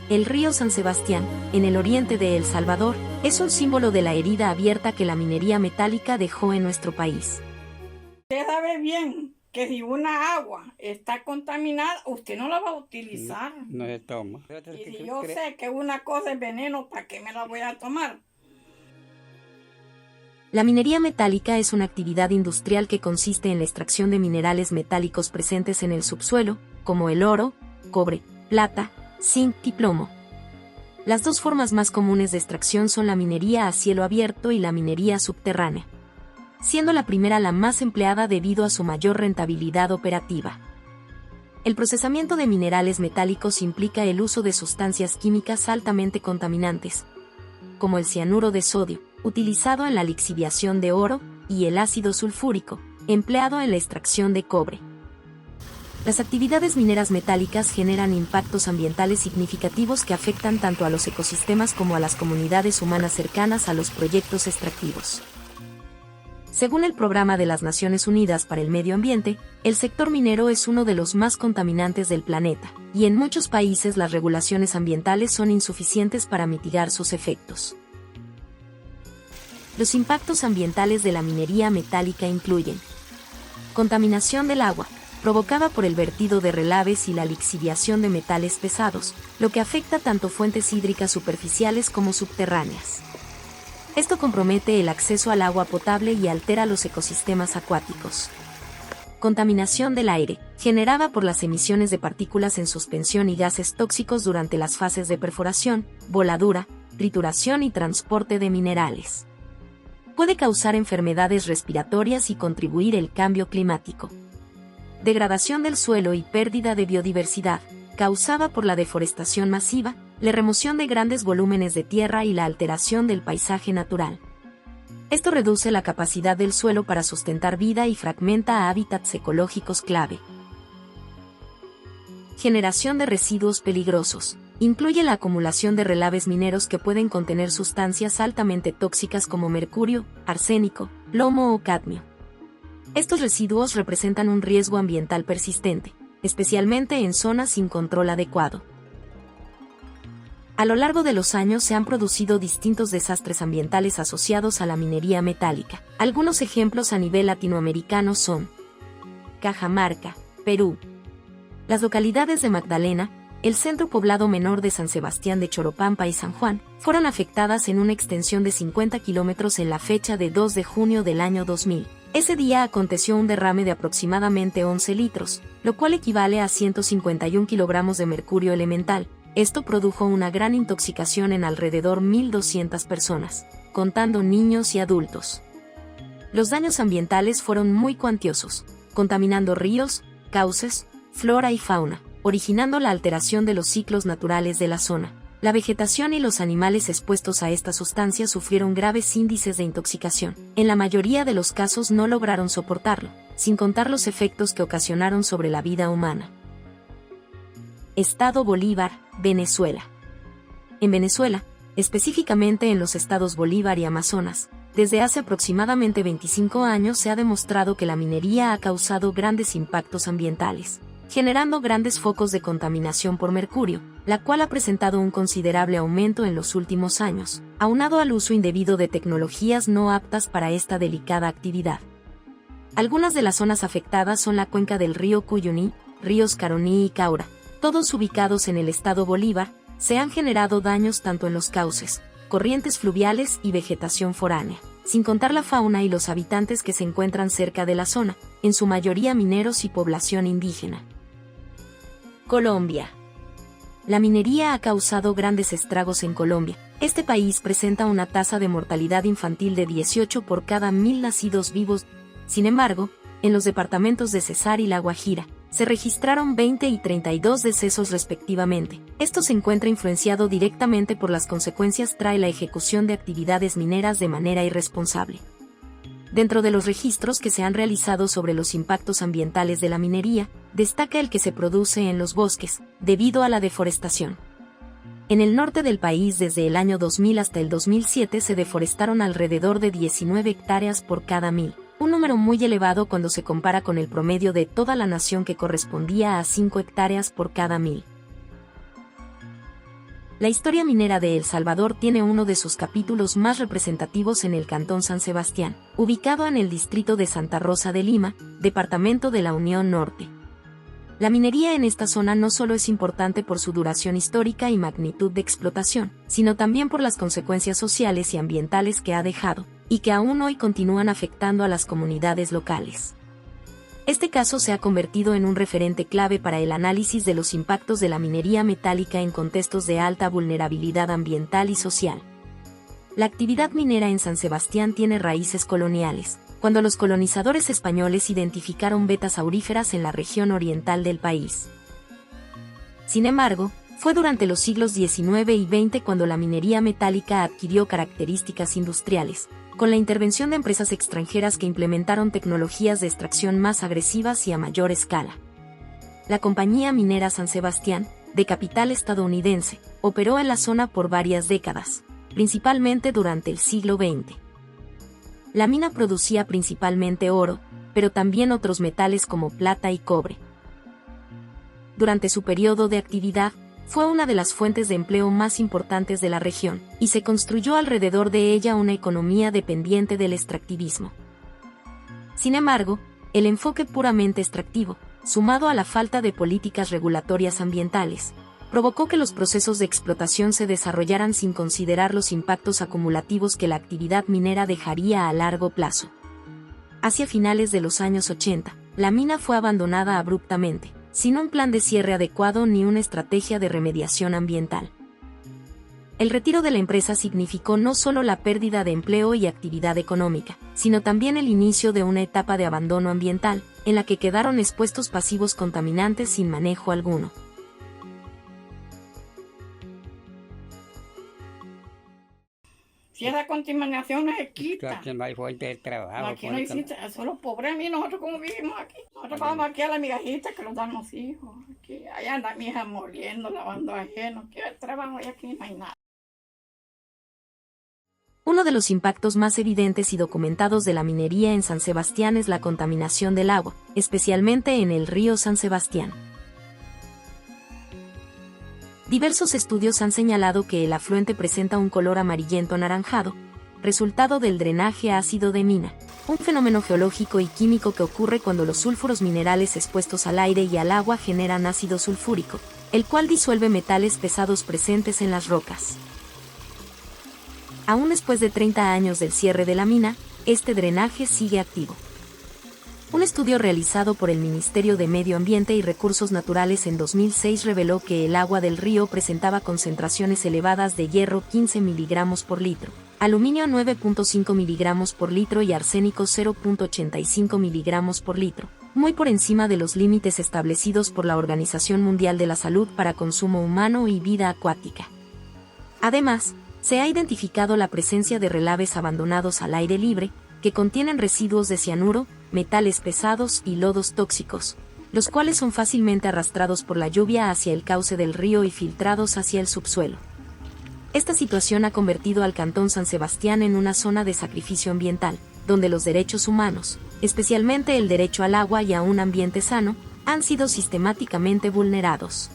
El río San Sebastián, en el oriente de El Salvador, es un símbolo de la herida abierta que la minería metálica dejó en nuestro país. Usted sabe bien que si una agua está contaminada, usted no la va a utilizar. No se toma. Y si yo sé que una cosa es veneno, ¿para qué me la voy a tomar? La minería metálica es una actividad industrial que consiste en la extracción de minerales metálicos presentes en el subsuelo, como el oro, cobre, plata, zinc y plomo. Las dos formas más comunes de extracción son la minería a cielo abierto y la minería subterránea, siendo la primera la más empleada debido a su mayor rentabilidad operativa. El procesamiento de minerales metálicos implica el uso de sustancias químicas altamente contaminantes, como el cianuro de sodio, utilizado en la lixiviación de oro, y el ácido sulfúrico, empleado en la extracción de cobre. Las actividades mineras metálicas generan impactos ambientales significativos que afectan tanto a los ecosistemas como a las comunidades humanas cercanas a los proyectos extractivos. Según el Programa de las Naciones Unidas para el Medio Ambiente, el sector minero es uno de los más contaminantes del planeta, y en muchos países las regulaciones ambientales son insuficientes para mitigar sus efectos. Los impactos ambientales de la minería metálica incluyen: contaminación del agua, provocada por el vertido de relaves y la lixiviación de metales pesados, lo que afecta tanto fuentes hídricas superficiales como subterráneas. Esto compromete el acceso al agua potable y altera los ecosistemas acuáticos. Contaminación del aire, generada por las emisiones de partículas en suspensión y gases tóxicos durante las fases de perforación, voladura, trituración y transporte de minerales. Puede causar enfermedades respiratorias y contribuir al cambio climático. Degradación del suelo y pérdida de biodiversidad, causada por la deforestación masiva, la remoción de grandes volúmenes de tierra y la alteración del paisaje natural. Esto reduce la capacidad del suelo para sustentar vida y fragmenta hábitats ecológicos clave. Generación de residuos peligrosos. Incluye la acumulación de relaves mineros que pueden contener sustancias altamente tóxicas como mercurio, arsénico, plomo o cadmio. Estos residuos representan un riesgo ambiental persistente, especialmente en zonas sin control adecuado. A lo largo de los años se han producido distintos desastres ambientales asociados a la minería metálica. Algunos ejemplos a nivel latinoamericano son: Cajamarca, Perú. Las localidades de Magdalena, el centro poblado menor de San Sebastián de Choropampa y San Juan, fueron afectadas en una extensión de 50 kilómetros en la fecha de 2 de junio del año 2000. Ese día aconteció un derrame de aproximadamente 11 litros, lo cual equivale a 151 kilogramos de mercurio elemental. Esto produjo una gran intoxicación en alrededor 1.200 personas, contando niños y adultos. Los daños ambientales fueron muy cuantiosos, contaminando ríos, cauces, flora y fauna, originando la alteración de los ciclos naturales de la zona. La vegetación y los animales expuestos a esta sustancia sufrieron graves índices de intoxicación. En la mayoría de los casos no lograron soportarlo, sin contar los efectos que ocasionaron sobre la vida humana. Estado Bolívar, Venezuela. En Venezuela, específicamente en los estados Bolívar y Amazonas, desde hace aproximadamente 25 años se ha demostrado que la minería ha causado grandes impactos ambientales, generando grandes focos de contaminación por mercurio, la cual ha presentado un considerable aumento en los últimos años, aunado al uso indebido de tecnologías no aptas para esta delicada actividad. Algunas de las zonas afectadas son la cuenca del río Cuyuní, ríos Caroní y Caura, todos ubicados en el estado Bolívar. Se han generado daños tanto en los cauces, corrientes fluviales y vegetación foránea, sin contar la fauna y los habitantes que se encuentran cerca de la zona, en su mayoría mineros y población indígena. Colombia. La minería ha causado grandes estragos en Colombia. Este país presenta una tasa de mortalidad infantil de 18 por cada 1.000 nacidos vivos. Sin embargo, en los departamentos de Cesar y La Guajira, se registraron 20 y 32 decesos respectivamente. Esto se encuentra influenciado directamente por las consecuencias trae la ejecución de actividades mineras de manera irresponsable. Dentro de los registros que se han realizado sobre los impactos ambientales de la minería, destaca el que se produce en los bosques, debido a la deforestación. En el norte del país desde el año 2000 hasta el 2007 se deforestaron alrededor de 19 hectáreas por cada 1.000. Un número muy elevado cuando se compara con el promedio de toda la nación que correspondía a 5 hectáreas por cada 1.000. La historia minera de El Salvador tiene uno de sus capítulos más representativos en el Cantón San Sebastián, ubicado en el distrito de Santa Rosa de Lima, departamento de la Unión Norte. La minería en esta zona no solo es importante por su duración histórica y magnitud de explotación, sino también por las consecuencias sociales y ambientales que ha dejado, y que aún hoy continúan afectando a las comunidades locales. Este caso se ha convertido en un referente clave para el análisis de los impactos de la minería metálica en contextos de alta vulnerabilidad ambiental y social. La actividad minera en San Sebastián tiene raíces coloniales, cuando los colonizadores españoles identificaron vetas auríferas en la región oriental del país. Sin embargo, fue durante los siglos XIX y XX cuando la minería metálica adquirió características industriales, con la intervención de empresas extranjeras que implementaron tecnologías de extracción más agresivas y a mayor escala. La compañía minera San Sebastián, de capital estadounidense, operó en la zona por varias décadas, principalmente durante el siglo XX. La mina producía principalmente oro, pero también otros metales como plata y cobre. Durante su periodo de actividad, fue una de las fuentes de empleo más importantes de la región, y se construyó alrededor de ella una economía dependiente del extractivismo. Sin embargo, el enfoque puramente extractivo, sumado a la falta de políticas regulatorias ambientales, provocó que los procesos de explotación se desarrollaran sin considerar los impactos acumulativos que la actividad minera dejaría a largo plazo. Hacia finales de los años 80, la mina fue abandonada abruptamente, sin un plan de cierre adecuado ni una estrategia de remediación ambiental. El retiro de la empresa significó no solo la pérdida de empleo y actividad económica, sino también el inicio de una etapa de abandono ambiental, en la que quedaron expuestos pasivos contaminantes sin manejo alguno. Si esa contaminación no se quita. Aquí no hay fuente de trabajo. Aquí no existe, son los pobres. Mí nosotros como vivimos aquí. Nosotros vamos aquí a la migajita que nos dan los hijos. Aquí, allá anda mi hija moliendo, lavando ajeno. Aquí hay trabajo y aquí no hay nada. Uno de los impactos más evidentes y documentados de la minería en San Sebastián es la contaminación del agua, especialmente en el río San Sebastián. Diversos estudios han señalado que el afluente presenta un color amarillento anaranjado, resultado del drenaje ácido de mina, un fenómeno geológico y químico que ocurre cuando los sulfuros minerales expuestos al aire y al agua generan ácido sulfúrico, el cual disuelve metales pesados presentes en las rocas. Aún después de 30 años del cierre de la mina, este drenaje sigue activo. Un estudio realizado por el Ministerio de Medio Ambiente y Recursos Naturales en 2006 reveló que el agua del río presentaba concentraciones elevadas de hierro 15 mg por litro, aluminio 9.5 mg por litro y arsénico 0.85 mg por litro, muy por encima de los límites establecidos por la Organización Mundial de la Salud para consumo humano y vida acuática. Además, se ha identificado la presencia de relaves abandonados al aire libre, que contienen residuos de cianuro, metales pesados y lodos tóxicos, los cuales son fácilmente arrastrados por la lluvia hacia el cauce del río y filtrados hacia el subsuelo. Esta situación ha convertido al Cantón San Sebastián en una zona de sacrificio ambiental, donde los derechos humanos, especialmente el derecho al agua y a un ambiente sano, han sido sistemáticamente vulnerados.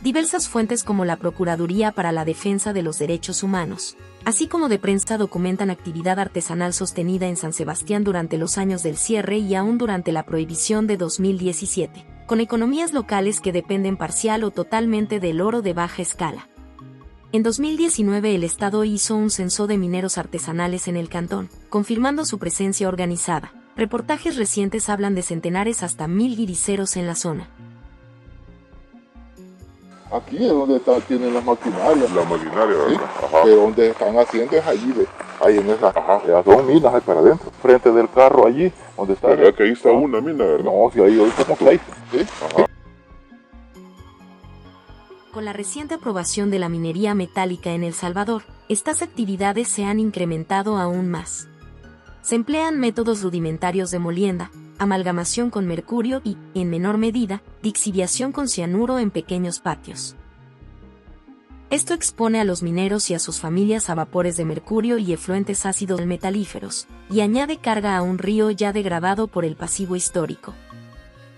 Diversas fuentes como la Procuraduría para la Defensa de los Derechos Humanos, así como de prensa documentan actividad artesanal sostenida en San Sebastián durante los años del cierre y aún durante la prohibición de 2017, con economías locales que dependen parcial o totalmente del oro de baja escala. En 2019 el Estado hizo un censo de mineros artesanales en el cantón, confirmando su presencia organizada. Reportajes recientes hablan de centenares hasta 1000 guiriceros en la zona. Aquí es donde tienen las maquinarias. La maquinaria, ¿verdad? Sí, Ajá. pero donde están haciendo es allí, ahí en esa. Ajá. Son minas ahí para adentro, frente del carro allí, donde está. ¿Verdad que ahí está una mina, verdad? No, si ahí hoy como 6. ¿Sí? Ajá. Con la reciente aprobación de la minería metálica en El Salvador, estas actividades se han incrementado aún más. Se emplean métodos rudimentarios de molienda, amalgamación con mercurio y, en menor medida, lixiviación con cianuro en pequeños patios. Esto expone a los mineros y a sus familias a vapores de mercurio y efluentes ácidos metalíferos, y añade carga a un río ya degradado por el pasivo histórico.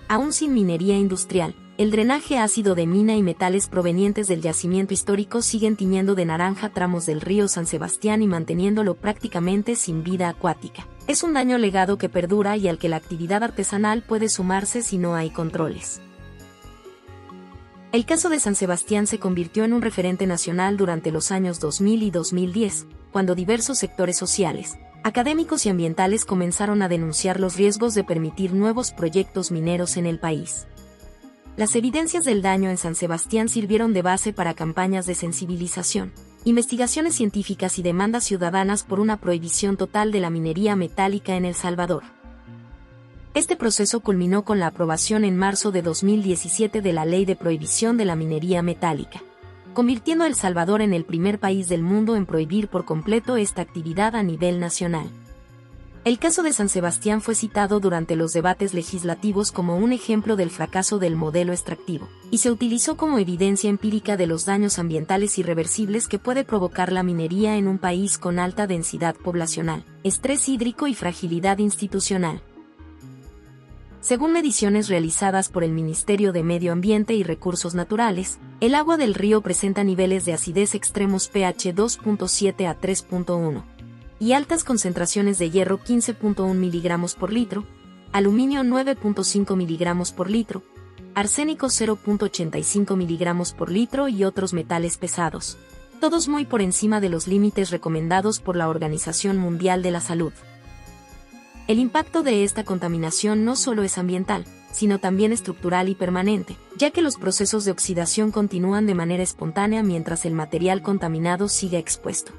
Aún sin minería industrial, el drenaje ácido de mina y metales provenientes del yacimiento histórico siguen tiñendo de naranja tramos del río San Sebastián y manteniéndolo prácticamente sin vida acuática. Es un daño legado que perdura y al que la actividad artesanal puede sumarse si no hay controles. El caso de San Sebastián se convirtió en un referente nacional durante los años 2000 y 2010, cuando diversos sectores sociales, académicos y ambientales comenzaron a denunciar los riesgos de permitir nuevos proyectos mineros en el país. Las evidencias del daño en San Sebastián sirvieron de base para campañas de sensibilización, investigaciones científicas y demandas ciudadanas por una prohibición total de la minería metálica en El Salvador. Este proceso culminó con la aprobación en marzo de 2017 de la Ley de Prohibición de la Minería Metálica, convirtiendo a El Salvador en el primer país del mundo en prohibir por completo esta actividad a nivel nacional. El caso de San Sebastián fue citado durante los debates legislativos como un ejemplo del fracaso del modelo extractivo, y se utilizó como evidencia empírica de los daños ambientales irreversibles que puede provocar la minería en un país con alta densidad poblacional, estrés hídrico y fragilidad institucional. Según mediciones realizadas por el Ministerio de Medio Ambiente y Recursos Naturales, el agua del río presenta niveles de acidez extremos pH 2.7 a 3.1 y altas concentraciones de hierro 15.1 miligramos por litro, aluminio 9.5 miligramos por litro, arsénico 0.85 miligramos por litro y otros metales pesados, todos muy por encima de los límites recomendados por la Organización Mundial de la Salud. El impacto de esta contaminación no solo es ambiental, sino también estructural y permanente, ya que los procesos de oxidación continúan de manera espontánea mientras el material contaminado sigue expuesto.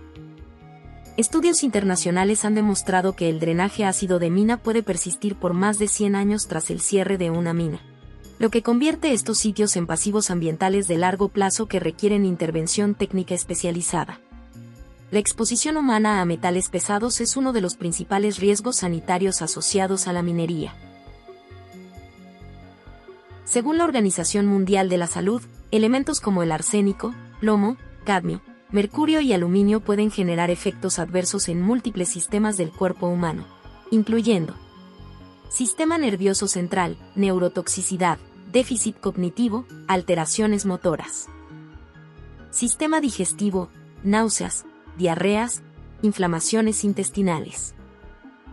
Estudios internacionales han demostrado que el drenaje ácido de mina puede persistir por más de 100 años tras el cierre de una mina, lo que convierte estos sitios en pasivos ambientales de largo plazo que requieren intervención técnica especializada. La exposición humana a metales pesados es uno de los principales riesgos sanitarios asociados a la minería. Según la Organización Mundial de la Salud, elementos como el arsénico, plomo, cadmio, mercurio y aluminio pueden generar efectos adversos en múltiples sistemas del cuerpo humano, incluyendo sistema nervioso central, neurotoxicidad, déficit cognitivo, alteraciones motoras, sistema digestivo, náuseas, diarreas, inflamaciones intestinales,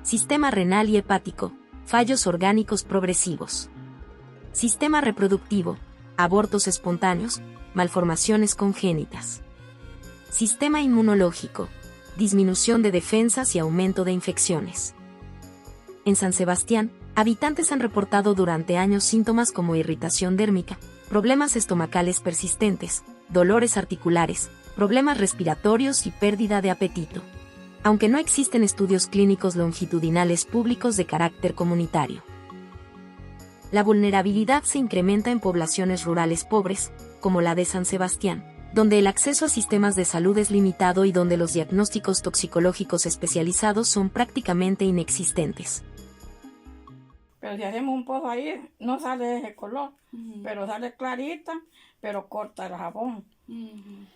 sistema renal y hepático, fallos orgánicos progresivos, sistema reproductivo, abortos espontáneos, malformaciones congénitas, sistema inmunológico, disminución de defensas y aumento de infecciones. En San Sebastián, habitantes han reportado durante años síntomas como irritación dérmica, problemas estomacales persistentes, dolores articulares, problemas respiratorios y pérdida de apetito. Aunque no existen estudios clínicos longitudinales públicos de carácter comunitario. La vulnerabilidad se incrementa en poblaciones rurales pobres, como la de San Sebastián, donde el acceso a sistemas de salud es limitado y donde los diagnósticos toxicológicos especializados son prácticamente inexistentes. Pero si hacemos un pozo ahí, no sale ese color, pero sale clarita, pero corta el jabón.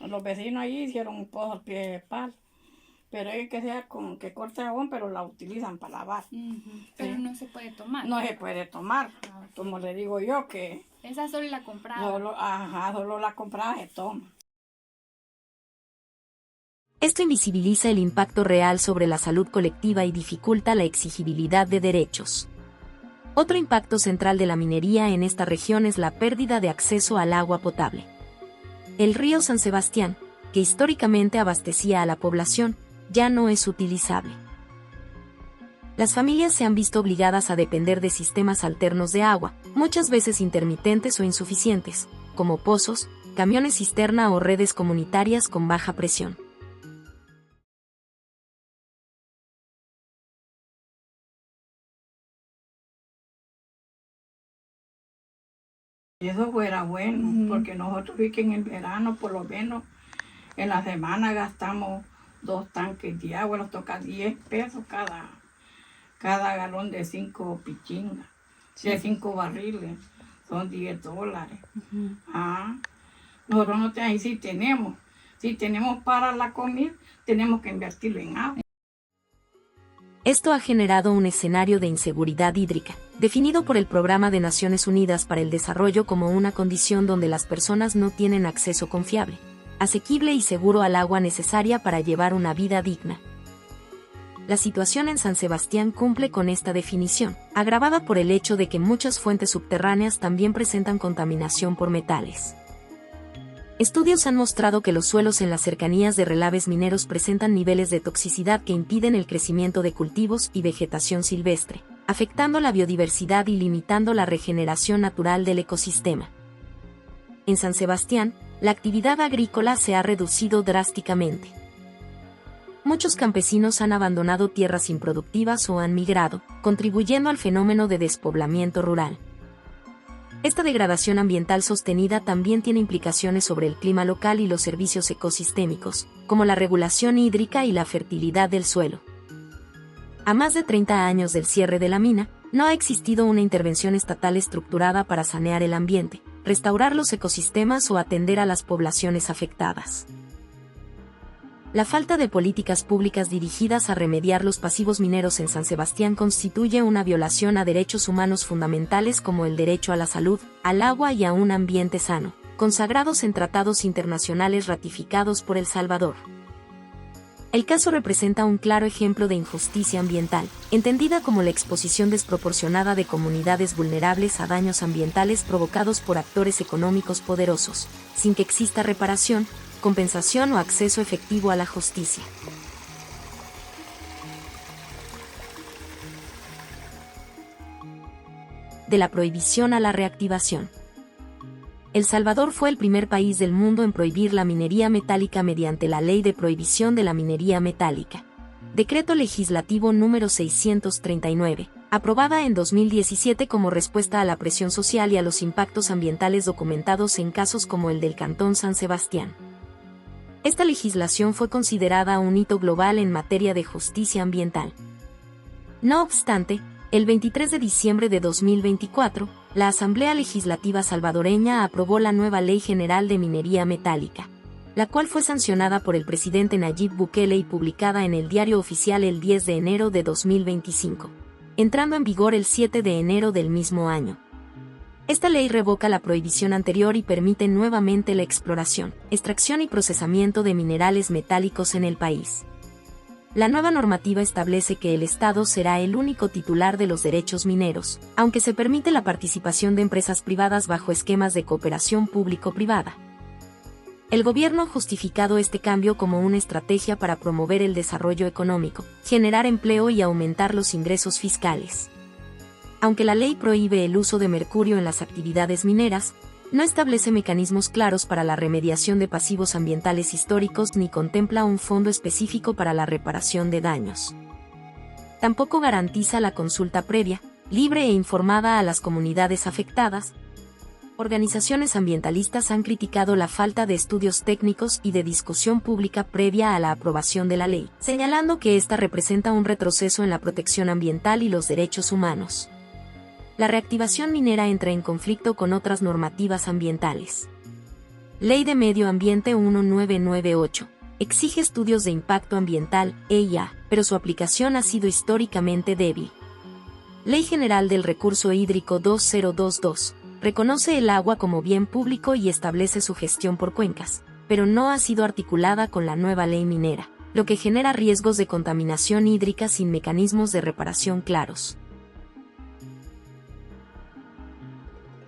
Los vecinos ahí hicieron un pozo al pie de palo, pero es que sea con que corte jabón, pero la utilizan para lavar. Pero no se puede tomar. No se puede tomar, como le digo yo que... Esa solo la compraba. Solo la compraba se toma. Esto invisibiliza el impacto real sobre la salud colectiva y dificulta la exigibilidad de derechos. Otro impacto central de la minería en esta región es la pérdida de acceso al agua potable. El río San Sebastián, que históricamente abastecía a la población, ya no es utilizable. Las familias se han visto obligadas a depender de sistemas alternos de agua, muchas veces intermitentes o insuficientes, como pozos, camiones cisterna o redes comunitarias con baja presión. Y eso fuera bueno, porque nosotros vi que en el verano, por lo menos, en la semana gastamos 2 tanques de agua, nos toca 10 pesos cada galón de 5 pichingas, de 5 barriles, son $10. Nosotros no ahí sí tenemos, Si tenemos para la comida, tenemos que invertirlo en agua. Esto ha generado un escenario de inseguridad hídrica, definido por el Programa de Naciones Unidas para el Desarrollo como una condición donde las personas no tienen acceso confiable, asequible y seguro al agua necesaria para llevar una vida digna. La situación en San Sebastián cumple con esta definición, agravada por el hecho de que muchas fuentes subterráneas también presentan contaminación por metales. Estudios han mostrado que los suelos en las cercanías de relaves mineros presentan niveles de toxicidad que impiden el crecimiento de cultivos y vegetación silvestre, afectando la biodiversidad y limitando la regeneración natural del ecosistema. En San Sebastián, la actividad agrícola se ha reducido drásticamente. Muchos campesinos han abandonado tierras improductivas o han migrado, contribuyendo al fenómeno de despoblamiento rural. Esta degradación ambiental sostenida también tiene implicaciones sobre el clima local y los servicios ecosistémicos, como la regulación hídrica y la fertilidad del suelo. A más de 30 años del cierre de la mina, no ha existido una intervención estatal estructurada para sanear el ambiente, restaurar los ecosistemas o atender a las poblaciones afectadas. La falta de políticas públicas dirigidas a remediar los pasivos mineros en San Sebastián constituye una violación a derechos humanos fundamentales como el derecho a la salud, al agua y a un ambiente sano, consagrados en tratados internacionales ratificados por El Salvador. El caso representa un claro ejemplo de injusticia ambiental, entendida como la exposición desproporcionada de comunidades vulnerables a daños ambientales provocados por actores económicos poderosos, sin que exista reparación, compensación o acceso efectivo a la justicia. De la prohibición a la reactivación. El Salvador fue el primer país del mundo en prohibir la minería metálica mediante la Ley de Prohibición de la Minería Metálica, Decreto Legislativo número 639, aprobada en 2017 como respuesta a la presión social y a los impactos ambientales documentados en casos como el del Cantón San Sebastián. Esta legislación fue considerada un hito global en materia de justicia ambiental. No obstante, el 23 de diciembre de 2024, la Asamblea Legislativa salvadoreña aprobó la nueva Ley General de Minería Metálica, la cual fue sancionada por el presidente Nayib Bukele y publicada en el Diario Oficial el 10 de enero de 2025, entrando en vigor el 7 de enero del mismo año. Esta ley revoca la prohibición anterior y permite nuevamente la exploración, extracción y procesamiento de minerales metálicos en el país. La nueva normativa establece que el Estado será el único titular de los derechos mineros, aunque se permite la participación de empresas privadas bajo esquemas de cooperación público-privada. El gobierno ha justificado este cambio como una estrategia para promover el desarrollo económico, generar empleo y aumentar los ingresos fiscales. Aunque la ley prohíbe el uso de mercurio en las actividades mineras, no establece mecanismos claros para la remediación de pasivos ambientales históricos ni contempla un fondo específico para la reparación de daños. Tampoco garantiza la consulta previa, libre e informada a las comunidades afectadas. Organizaciones ambientalistas han criticado la falta de estudios técnicos y de discusión pública previa a la aprobación de la ley, señalando que esta representa un retroceso en la protección ambiental y los derechos humanos. La reactivación minera entra en conflicto con otras normativas ambientales. Ley de Medio Ambiente 1998. Exige estudios de impacto ambiental, EIA, pero su aplicación ha sido históricamente débil. Ley General del Recurso Hídrico 2022. Reconoce el agua como bien público y establece su gestión por cuencas, pero no ha sido articulada con la nueva ley minera, lo que genera riesgos de contaminación hídrica sin mecanismos de reparación claros.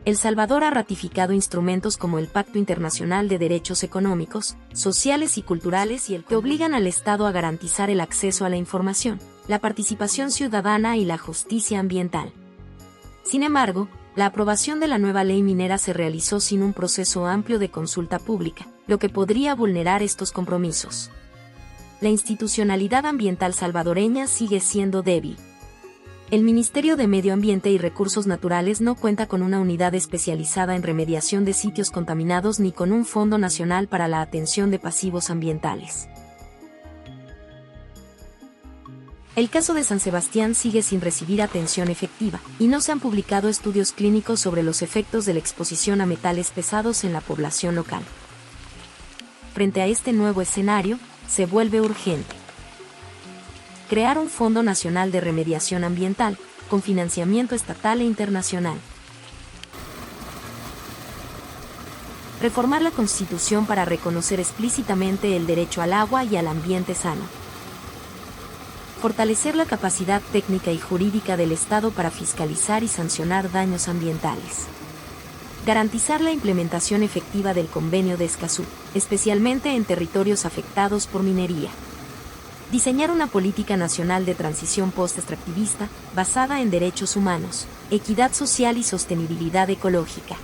El Salvador ha ratificado instrumentos como el Pacto Internacional de Derechos Económicos, Sociales y Culturales y el que obligan al Estado a garantizar el acceso a la información, la participación ciudadana y la justicia ambiental. Sin embargo, la aprobación de la nueva ley minera se realizó sin un proceso amplio de consulta pública, lo que podría vulnerar estos compromisos. La institucionalidad ambiental salvadoreña sigue siendo débil. El Ministerio de Medio Ambiente y Recursos Naturales no cuenta con una unidad especializada en remediación de sitios contaminados ni con un Fondo Nacional para la Atención de Pasivos Ambientales. El caso de San Sebastián sigue sin recibir atención efectiva, y no se han publicado estudios clínicos sobre los efectos de la exposición a metales pesados en la población local. Frente a este nuevo escenario, se vuelve urgente crear un Fondo Nacional de Remediación Ambiental, con financiamiento estatal e internacional. Reformar la Constitución para reconocer explícitamente el derecho al agua y al ambiente sano. Fortalecer la capacidad técnica y jurídica del Estado para fiscalizar y sancionar daños ambientales. Garantizar la implementación efectiva del Convenio de Escazú, especialmente en territorios afectados por minería. Diseñar una política nacional de transición post-extractivista basada en derechos humanos, equidad social y sostenibilidad ecológica.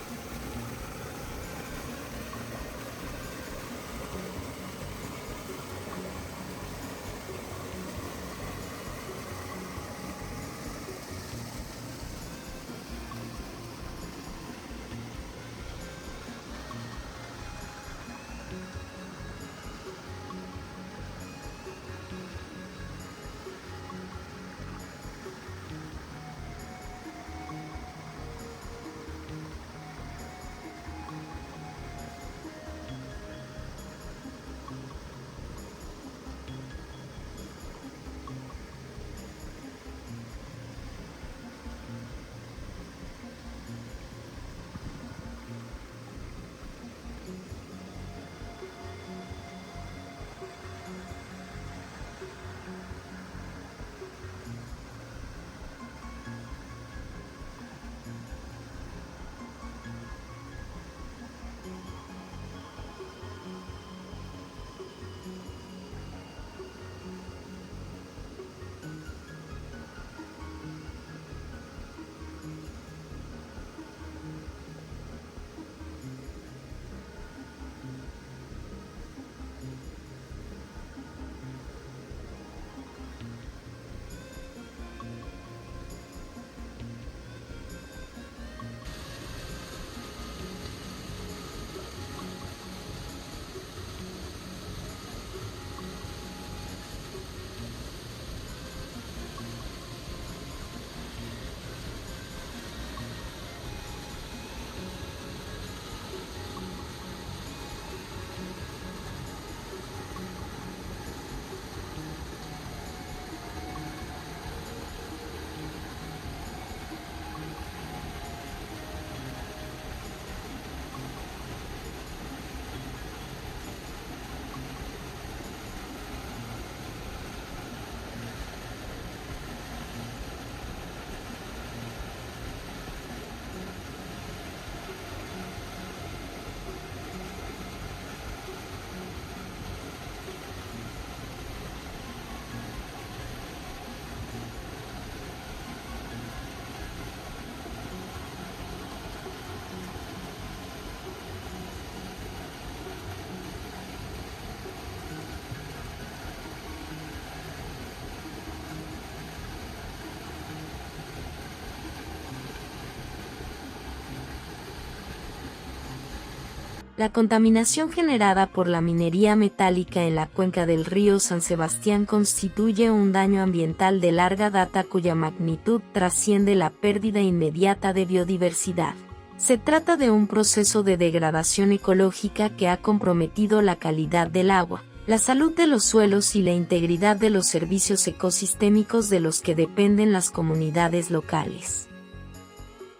La contaminación generada por la minería metálica en la cuenca del río San Sebastián constituye un daño ambiental de larga data cuya magnitud trasciende la pérdida inmediata de biodiversidad. Se trata de un proceso de degradación ecológica que ha comprometido la calidad del agua, la salud de los suelos y la integridad de los servicios ecosistémicos de los que dependen las comunidades locales.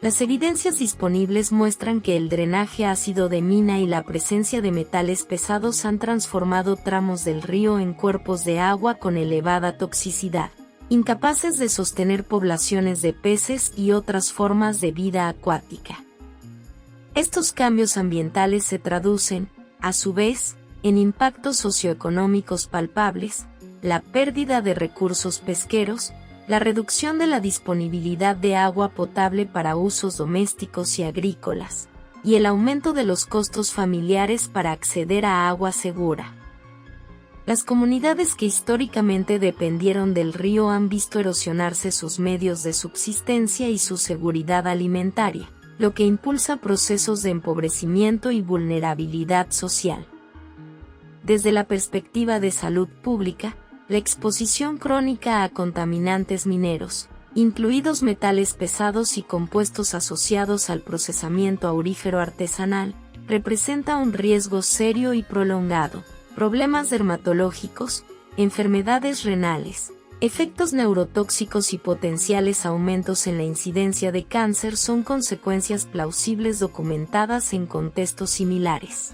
Las evidencias disponibles muestran que el drenaje ácido de mina y la presencia de metales pesados han transformado tramos del río en cuerpos de agua con elevada toxicidad, incapaces de sostener poblaciones de peces y otras formas de vida acuática. Estos cambios ambientales se traducen, a su vez, en impactos socioeconómicos palpables, la pérdida de recursos pesqueros, la reducción de la disponibilidad de agua potable para usos domésticos y agrícolas, y el aumento de los costos familiares para acceder a agua segura. Las comunidades que históricamente dependieron del río han visto erosionarse sus medios de subsistencia y su seguridad alimentaria, lo que impulsa procesos de empobrecimiento y vulnerabilidad social. Desde la perspectiva de salud pública, la exposición crónica a contaminantes mineros, incluidos metales pesados y compuestos asociados al procesamiento aurífero artesanal, representa un riesgo serio y prolongado. Problemas dermatológicos, enfermedades renales, efectos neurotóxicos y potenciales aumentos en la incidencia de cáncer son consecuencias plausibles documentadas en contextos similares.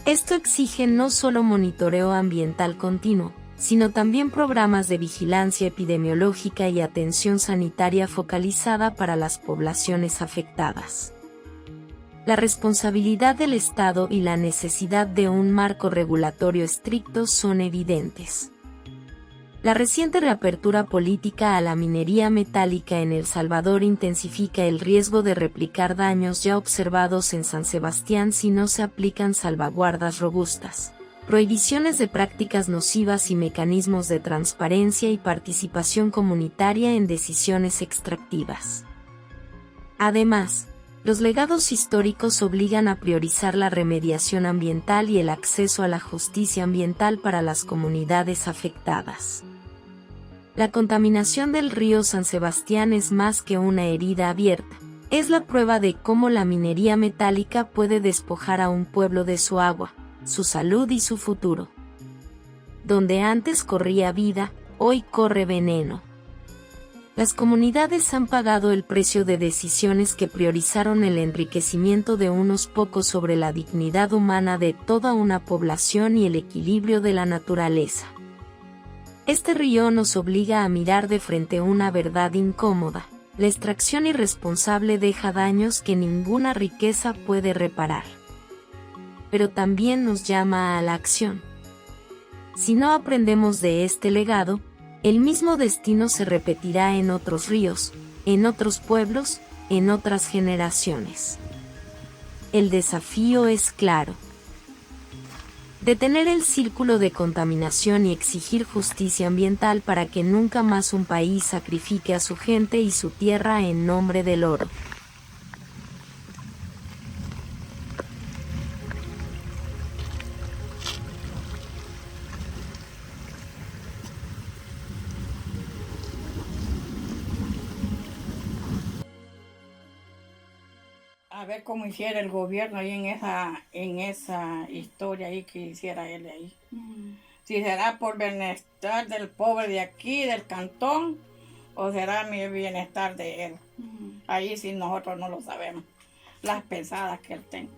Esto exige no solo monitoreo ambiental continuo, sino también programas de vigilancia epidemiológica y atención sanitaria focalizada para las poblaciones afectadas. La responsabilidad del Estado y la necesidad de un marco regulatorio estricto son evidentes. La reciente reapertura política a la minería metálica en El Salvador intensifica el riesgo de replicar daños ya observados en San Sebastián si no se aplican salvaguardas robustas, prohibiciones de prácticas nocivas y mecanismos de transparencia y participación comunitaria en decisiones extractivas. Además, los legados históricos obligan a priorizar la remediación ambiental y el acceso a la justicia ambiental para las comunidades afectadas. La contaminación del río San Sebastián es más que una herida abierta, es la prueba de cómo la minería metálica puede despojar a un pueblo de su agua, su salud y su futuro. Donde antes corría vida, hoy corre veneno. Las comunidades han pagado el precio de decisiones que priorizaron el enriquecimiento de unos pocos sobre la dignidad humana de toda una población y el equilibrio de la naturaleza. Este río nos obliga a mirar de frente una verdad incómoda: la extracción irresponsable deja daños que ninguna riqueza puede reparar. Pero también nos llama a la acción. Si no aprendemos de este legado, el mismo destino se repetirá en otros ríos, en otros pueblos, en otras generaciones. El desafío es claro: detener el círculo de contaminación y exigir justicia ambiental para que nunca más un país sacrifique a su gente y su tierra en nombre del oro. A ver cómo hiciera el gobierno ahí en esa historia ahí que hiciera él ahí. Si será por bienestar del pobre de aquí, del cantón, o será mi bienestar de él. Ahí sí nosotros no lo sabemos, las pesadas que él tenga.